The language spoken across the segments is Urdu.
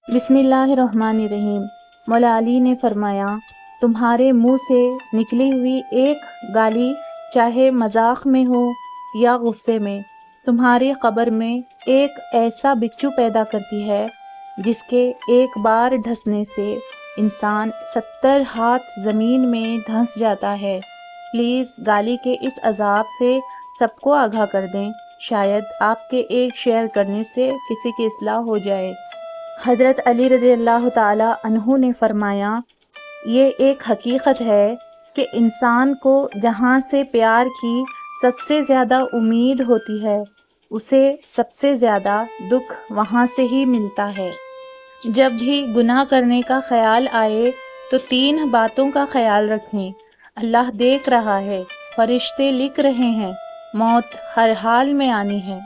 بسم اللہ الرحمن الرحیم۔ مولا علی نے فرمایا، تمہارے منہ سے نکلی ہوئی ایک گالی چاہے مذاق میں ہو یا غصے میں، تمہاری قبر میں ایک ایسا بچھو پیدا کرتی ہے جس کے ایک بار ڈھسنے سے انسان 70 ہاتھ زمین میں دھنس جاتا ہے۔ پلیز گالی کے اس عذاب سے سب کو آگاہ کر دیں، شاید آپ کے ایک شیئر کرنے سے کسی کی اصلاح ہو جائے۔ حضرت علی رضی اللہ تعالی عنہ نے فرمایا، یہ ایک حقیقت ہے کہ انسان کو جہاں سے پیار کی سب سے زیادہ امید ہوتی ہے، اسے سب سے زیادہ دکھ وہاں سے ہی ملتا ہے۔ جب بھی گناہ کرنے کا خیال آئے تو 3 باتوں کا خیال رکھیں: اللہ دیکھ رہا ہے، فرشتے لکھ رہے ہیں، موت ہر حال میں آنی ہے۔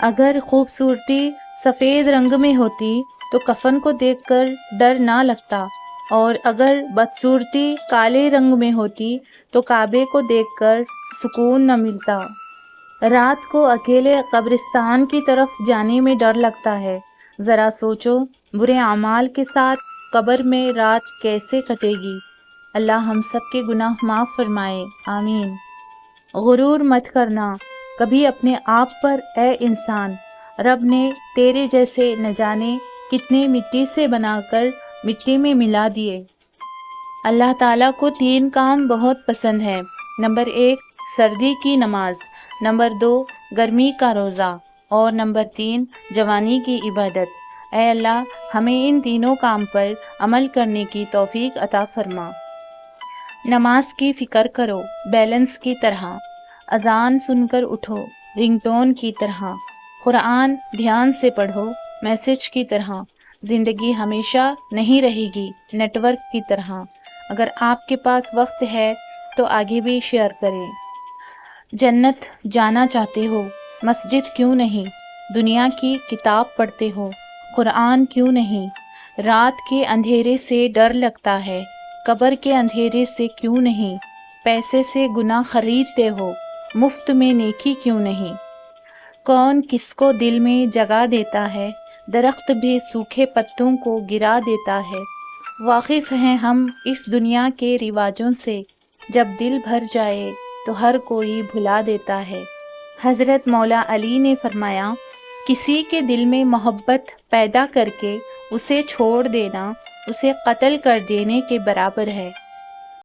اگر خوبصورتی سفید رنگ میں ہوتی تو کفن کو دیکھ کر ڈر نہ لگتا، اور اگر بدصورتی کالے رنگ میں ہوتی تو کعبے کو دیکھ کر سکون نہ ملتا۔ رات کو اکیلے قبرستان کی طرف جانے میں ڈر لگتا ہے، ذرا سوچو برے اعمال کے ساتھ قبر میں رات کیسے کٹے گی۔ اللہ ہم سب کے گناہ معاف فرمائے، آمین۔ غرور مت کرنا کبھی اپنے آپ پر اے انسان، رب نے تیرے جیسے نہ جانے کتنے مٹی سے بنا کر مٹی میں ملا دیے۔ اللہ تعالیٰ کو 3 کام بہت پسند ہے: نمبر 1 سردی کی نماز، نمبر 2 گرمی کا روزہ، اور نمبر 3 جوانی کی عبادت۔ اے اللہ ہمیں ان تینوں کام پر عمل کرنے کی توفیق عطا فرما۔ نماز کی فکر کرو بیلنس کی طرح، اذان سن کر اٹھو رنگ ٹون کی طرح، قرآن دھیان سے پڑھو میسج کی طرح۔ زندگی ہمیشہ نہیں رہے گی نیٹ ورک کی طرح۔ اگر آپ کے پاس وقت ہے تو آگے بھی شیئر کریں۔ جنت جانا چاہتے ہو، مسجد کیوں نہیں؟ دنیا کی کتاب پڑھتے ہو، قرآن کیوں نہیں؟ رات کے اندھیرے سے ڈر لگتا ہے، قبر کے اندھیرے سے کیوں نہیں؟ پیسے سے گناہ خریدتے ہو، مفت میں نیکی کیوں نہیں؟ کون کس کو دل میں جگہ دیتا ہے، درخت بھی سوکھے پتوں کو گرا دیتا ہے۔ واقف ہیں ہم اس دنیا کے رواجوں سے، جب دل بھر جائے تو ہر کوئی بھلا دیتا ہے۔ حضرت مولا علی نے فرمایا، کسی کے دل میں محبت پیدا کر کے اسے چھوڑ دینا اسے قتل کر دینے کے برابر ہے۔